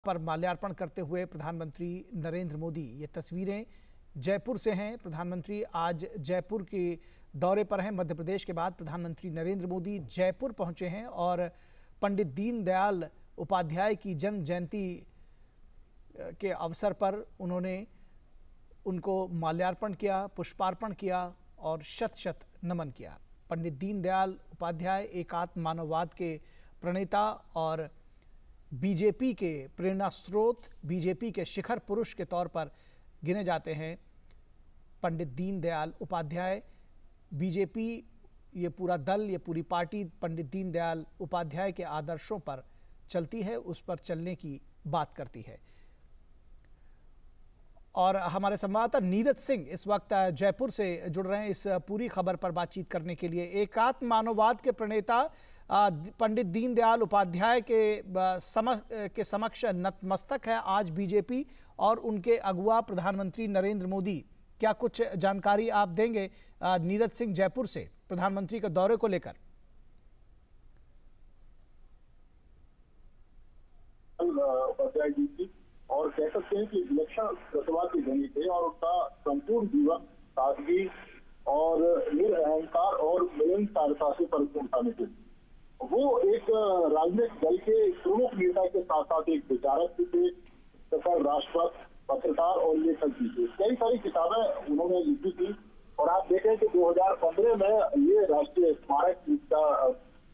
पर माल्यार्पण करते हुए प्रधानमंत्री नरेंद्र मोदी। ये तस्वीरें जयपुर से हैं। प्रधानमंत्री आज जयपुर के दौरे पर हैं। मध्य प्रदेश के बाद प्रधानमंत्री नरेंद्र मोदी जयपुर पहुंचे हैं और पंडित दीनदयाल उपाध्याय की जन्म जयंती के अवसर पर उन्होंने उनको माल्यार्पण किया, पुष्पार्पण किया और शत शत नमन किया। पंडित दीनदयाल उपाध्याय एकात्म मानववाद के प्रणेता और बीजेपी के प्रेरणा स्रोत, बीजेपी के शिखर पुरुष के तौर पर गिने जाते हैं। पंडित दीनदयाल उपाध्याय, बीजेपी ये पूरा दल, ये पूरी पार्टी पंडित दीनदयाल उपाध्याय के आदर्शों पर चलती है, उस पर चलने की बात करती है। और हमारे संवाददाता नीरज सिंह इस वक्त जयपुर से जुड़ रहे हैं इस पूरी खबर पर बातचीत करने के लिए। एकात्म मानववाद के प्रणेता पंडित दीनदयाल उपाध्याय के समक्ष नतमस्तक है आज बीजेपी और उनके अगुआ प्रधानमंत्री नरेंद्र मोदी। क्या कुछ जानकारी आप देंगे नीरज सिंह जयपुर से प्रधानमंत्री के दौरे को लेकर? उपाध्याय जी की और कह सकते हैं कि विलक्षण प्रतिभा के धनी थे और उनका संपूर्ण जीवन सादगी और निरअहंकार और मिलनसारता से परिपूर्ण थे। वो एक राजनीतिक दल के प्रमुख नेता के साथ साथ एक विचारक भी थे, सफल राष्ट्रभक्त, पत्रकार और लेखक भी थे। कई सारी किताबें उन्होंने लिखी थी और आप देखें कि 2015 में ये राष्ट्रीय स्मारक का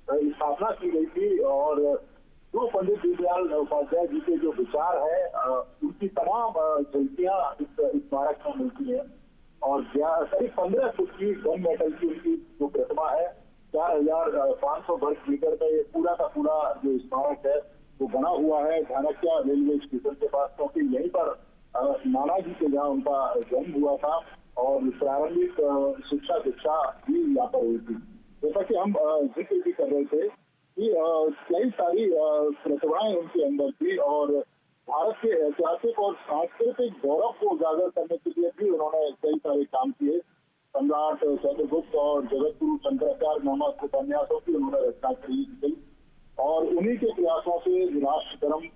स्थापना की गई थी और जो पंडित दीनदयाल उपाध्याय जी के जो विचार है उनकी तमाम झलकियां इस स्मारक में मिलती है। और करीब 15 फुट की गन मेटल की उनकी जो प्रतिमा है, 4500 वर्ग मीटर में ये पूरा का पूरा जो स्मारक है वो बना हुआ है ढानकिया रेलवे स्टेशन के पास, क्योंकि यहीं पर नाना जी के जहाँ उनका जन्म हुआ था और प्रारंभिक शिक्षा दीक्षा भी यहाँ पर हुई थी। जैसा कि हम जिक्र भी कर रहे थे कि कई सारी प्रतिभाएं उनके अंदर थी और भारत के ऐतिहासिक और सांस्कृतिक गौरव को उजागर करने के लिए भी उन्होंने कई सारे काम किए। सम्राट चंद्रगुप्त और जगत गुरु शंकराचार्य नामक उपन्यासों की उन्होंने रचना की और उन्हीं के प्रयासों से राष्ट्र धर्म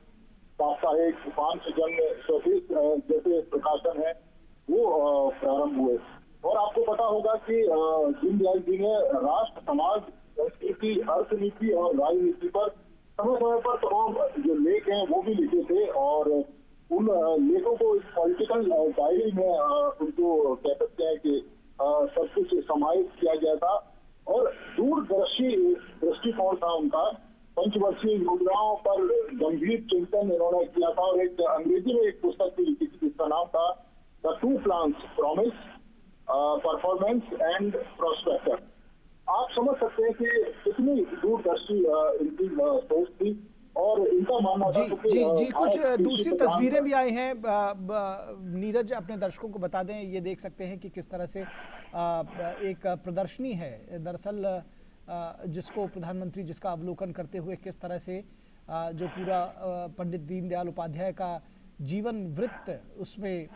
साप्ताहिक, पांचजन्य, स्वदेश जैसे प्रकाशन है वो प्रारंभ हुए। और आपको पता होगा कि दीनदयाल जी ने राष्ट्र, समाज, संस्कृति, अर्थनीति और राजनीति पर समय समय पर तमाम जो लेख हैं वो भी लिखे थे और उन लेखों को इस पॉलिटिकल डायरी में उनको कह सकते हैं कि सब कुछ समाहित किया गया था और दूरदर्शी दृष्टिकोण था उनका। पंचवर्षीय योजनाओं पर गंभीर चिंतन इन्होंने किया था और एक अंग्रेजी में एक पुस्तक भी लिखी थी जिसका नाम था the two plans, promise, performance and prospector. आप समझ सकते हैं कि कितनी दूरदर्शी इनकी सोच थी और इनका मानना था जी कुछ दूसरी तस्वीरें भी आई हैं नीरज, अपने दर्शकों को बता दें। ये देख सकते हैं कि किस तरह से एक प्रदर्शनी है दरअसल जिसको प्रधानमंत्री जिसका अवलोकन करते हुए किस तरह से जो पूरा पंडित दीनदयाल उपाध्याय का जीवन वृत्त उसमें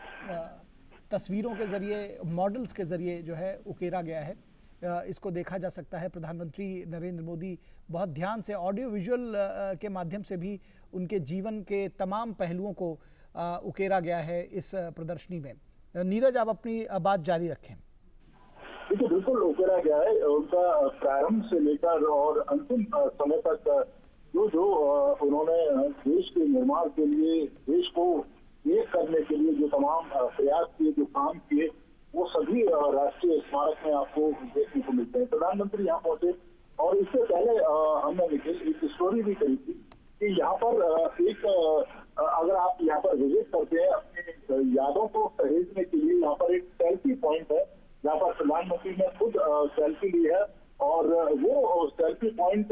तस्वीरों के जरिए, मॉडल्स के जरिए जो है उकेरा गया है, इसको देखा जा सकता है। प्रधानमंत्री नरेंद्र मोदी बहुत ध्यान से ऑडियो विजुअल के माध्यम से भी उनके जीवन के तमाम पहलुओं को उकेरा गया है इस प्रदर्शनी में। नीरज, आप अपनी बात जारी रखें। देखिए, बिल्कुल उकेरा गया है उनका प्रारंभ से लेकर और अंतिम समय तक जो उन्होंने देश के निर्माण के लिए, देश को एक करने के लिए जो तमाम प्रयास किए, जो काम किए, वो सभी राष्ट्रीय स्मारक में आपको देखने को मिलते हैं। प्रधानमंत्री यहाँ पहुंचे और इससे पहले हमने एक स्टोरी भी कही थी कि यहाँ पर एक अगर आप यहाँ पर विजिट करते हैं अपनी यादों को सहेजने के लिए, यहाँ पर एक सेल्फी पॉइंट है जहाँ पर प्रधानमंत्री ने खुद सेल्फी ली है और वो सेल्फी पॉइंट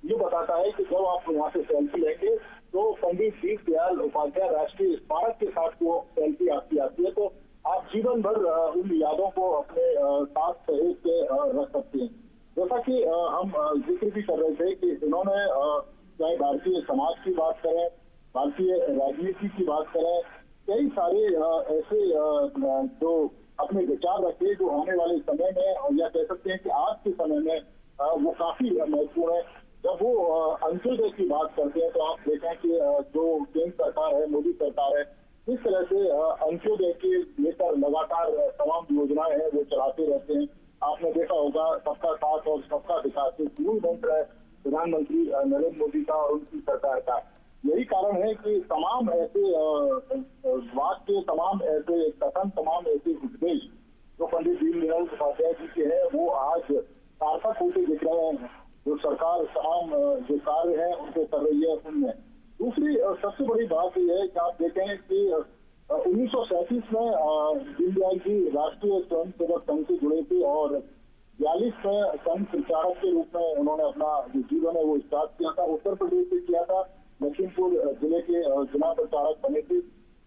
ये बताता है कि जब आप यहाँ से सेल्फी लेंगे तो पंडित दीनदयाल उपाध्याय राष्ट्रीय स्मारक के साथ वो सेल्फी आपकी आती है, तो आप जीवन भर उन यादों को अपने साथ सहेज के रख सकते हैं। जैसा कि हम जिक्र भी कर रहे थे कि इन्होंने चाहे भारतीय समाज की बात करें, भारतीय राजनीति की बात करें, कई सारे ऐसे जो अपने विचार रखे जो आने वाले समय में या कह सकते हैं कि आज के समय में वो काफी महत्वपूर्ण है। जब वो अंत्योदय की बात करते हैं तो आप देखें कि जो केंद्र सरकार है, मोदी सरकार है, इस तरह से अंत्योदय के लेकर लगातार तमाम योजनाएं हैं वो चलाते रहते हैं। आपने देखा होगा सबका साथ और सबका विकास मूल मंत्र है प्रधानमंत्री नरेंद्र मोदी का और उनकी सरकार का। यही कारण है कि तमाम ऐसे वाक्य, तमाम ऐसे कथन, तमाम ऐसे उपदेश जो पंडित दीनदयाल उपाध्याय जी के हैं वो आज सार्थक होते दिख रहे हैं। जो सरकार तमाम जो कार्य है उनको कर रही है उनमें। दूसरी सबसे बड़ी बात यह है कि आप देखें कि 1937 में दीनदयाल जी राष्ट्रीय स्वयंसेवक संघ से जुड़े थे और 42 में संघ प्रचारक के रूप में उन्होंने अपना जो जीवन है वो स्टार्ट किया था। उत्तर प्रदेश से किया था, लखीमपुर जिले के जिला प्रचारक बने थे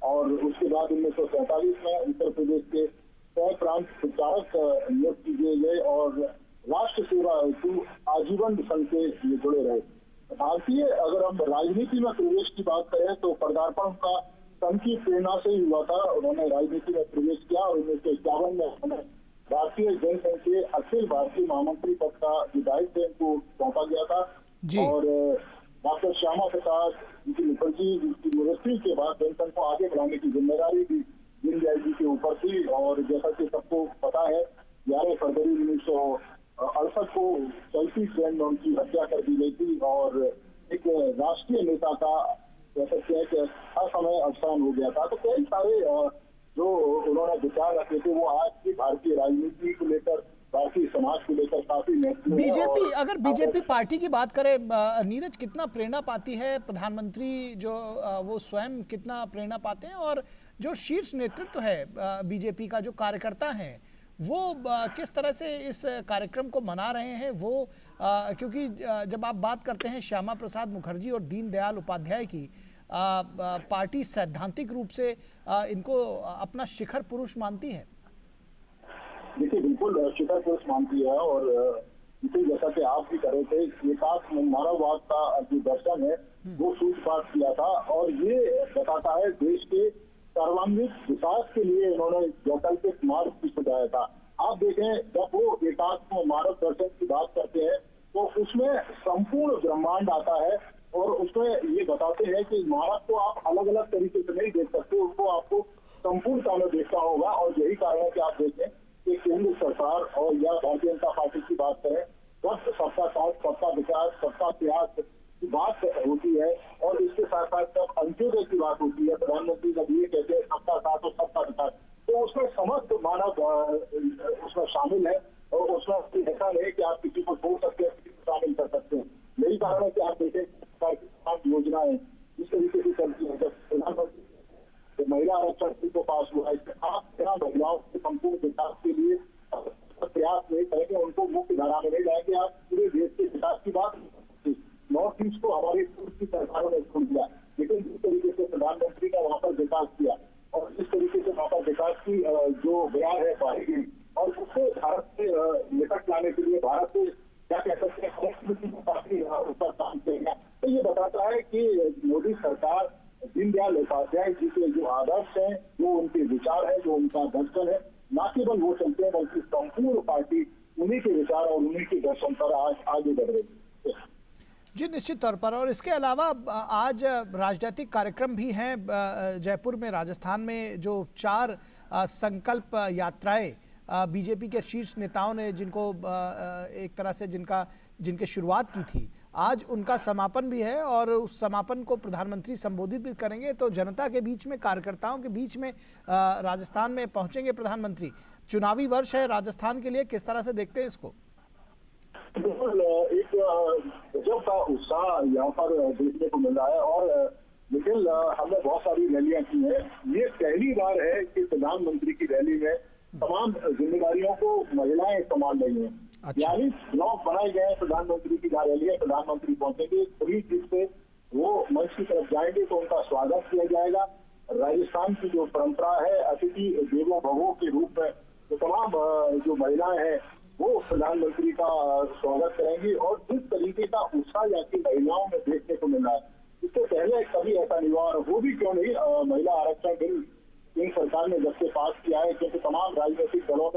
और उसके बाद 1947 में उत्तर प्रदेश के सह प्रांत प्रचारक नियुक्त किए गए और राष्ट्र सेवा हेतु आजीवन संघ से जुड़े रहे। भारतीय अगर हम राजनीति में प्रवेश की बात करें तो पदार्पण का संघ की प्रेरणा से ही हुआ था। उन्होंने राजनीति में प्रवेश किया और 1951 में उन्होंने भारतीय जनसंघ के अखिल भारतीय महामंत्री पद का जो दायित्व उनको सौंपा गया था और डॉक्टर श्यामा प्रसाद मुखर्जी की मृत्यु के बाद जनसंघ को आगे बढ़ाने की जिम्मेदारी भी दीनदयाल जी के ऊपर थी। और जैसा कि सबको पता है 11 फरवरी 1968 को चलती ट्रेन में उनकी हत्या कर दी गई थी और एक राष्ट्रीय नेता का कह सकते हैं कि असमय अवसान हो गया था। तो कई सारे जो उन्होंने विचार रखे थे वो आज की भारतीय राजनीति को लेकर, भारतीय समाज को लेकर काफी महत्वपूर्ण। बीजेपी, अगर बीजेपी पार्टी की बात करें नीरज, कितना प्रेरणा पाती है प्रधानमंत्री जो वो स्वयं कितना प्रेरणा पाते हैं और जो शीर्ष नेतृत्व है बीजेपी का, जो कार्यकर्ता हैं वो किस तरह से इस कार्यक्रम को मना रहे हैं वो क्योंकि जब आप बात करते हैं श्यामा प्रसाद मुखर्जी और दीनदयाल उपाध्याय की, पार्टी सैद्धांतिक रूप से इनको अपना शिखर पुरुष मानती है। देखिए बिल्कुल शिखर पुरुष मानती है और इसे जैसा कि आप भी कर रहे थे एकात्म मानववाद का जो दर्शन है वो सूत्रपात किया था और ये बताता है देश के सर्वांगीण विकास के लिए उन्होंने वैकल्पिक मार्ग भी सुझाया था। आप देखें जब वो एकात्म मानव दर्शन की बात करते हैं तो उसमें संपूर्ण ब्रह्मांड आता है और उसमें ये बताते हैं कि मानव को आप अलग अलग तरीके से नहीं देख सकते, उसको आपको संपूर्णता में देखना होगा। और यही कारण है कि आप देखें कि केंद्र सरकार और या भारतीय जनता पार्टी की बात करें बस सबका साथ, सबका विकास, सबका प्रयास की बात होती है और इसके साथ साथ जब अंत्योदय की बात होती है, प्रधानमंत्री जब ये कहते हैं सबका साथ और सबका विकास, तो उसमें समस्त मानव उसमें शामिल है और उसमें ऐसा नहीं कि आप किसी को छोड़ सकते हैं, किसी को शामिल कर सकते हैं। यही कारण है कि आप देखें योजनाएं इस तरीके से चलती है। जब प्रधानमंत्री महिला आरक्षण को पास हुआ है, आप महिलाओं के संपूर्ण विकास के लिए प्रयास नहीं करेंगे, उनको मुख्य धारा में नहीं जाएंगे। आप पूरे देश के विकास की बात, नॉर्थ ईस्ट को हमारी पूर्व की सरकारों ने छोड़ दिया, लेकिन जिस तरीके से प्रधानमंत्री का वहां पर विकास किया और जिस तरीके से वहां पर विकास की जो बयान है बाहरी और उसको भारत से निकट लाने के लिए भारत से क्या कह सकते हैं काफी ऊपर काम करेगा। तो ये बताता है कि मोदी सरकार दीनदयाल उपाध्याय जी के जो आदर्श हैं, जो उनके विचार है, जो उनका दर्शन है, न केवल वो चलते हैं बल्कि संपूर्ण पार्टी उन्हीं के विचार और उन्हीं के दर्शन पर आज आगे बढ़ रही है। जी निश्चित तौर पर। और इसके अलावा आज राजनीतिक कार्यक्रम भी हैं जयपुर में, राजस्थान में जो 4 संकल्प यात्राएं बीजेपी के शीर्ष नेताओं ने जिनको एक तरह से जिनके शुरुआत की थी, आज उनका समापन भी है और उस समापन को प्रधानमंत्री संबोधित भी करेंगे। तो जनता के बीच में, कार्यकर्ताओं के बीच में राजस्थान में पहुंचेंगे प्रधानमंत्री। चुनावी वर्ष है राजस्थान के लिए, किस तरह से देखते हैं इसको? बिल्कुल एक गजब का उत्साह यहाँ पर देखने को मिल रहा है और लेकिन हमने बहुत सारी रैलियां की हैं। ये पहली बार है कि प्रधानमंत्री की रैली में तमाम जिम्मेदारियों को महिलाएं संभाल रही हैं। 42 ब्लॉक बनाए गए हैं प्रधानमंत्री की जहाँ रैली है, प्रधानमंत्री पहुंचेंगे, पूरी चीज से वो मंच की तरफ जाएंगे तो उनका स्वागत किया जाएगा। राजस्थान की जो परंपरा है अतिथि देवो भवो के रूप में तो तमाम जो महिलाएं हैं वो प्रधानमंत्री का स्वागत करेंगी और जिस तरीके का उत्साह यहाँ की महिलाओं में देखने को मिल रहा है इससे पहले कभी ऐसा नहीं हुआ। और वो भी क्यों नहीं, महिला आरक्षण बिल केंद्र सरकार ने जब से पास किया है, क्योंकि तमाम राजनीतिक दलों में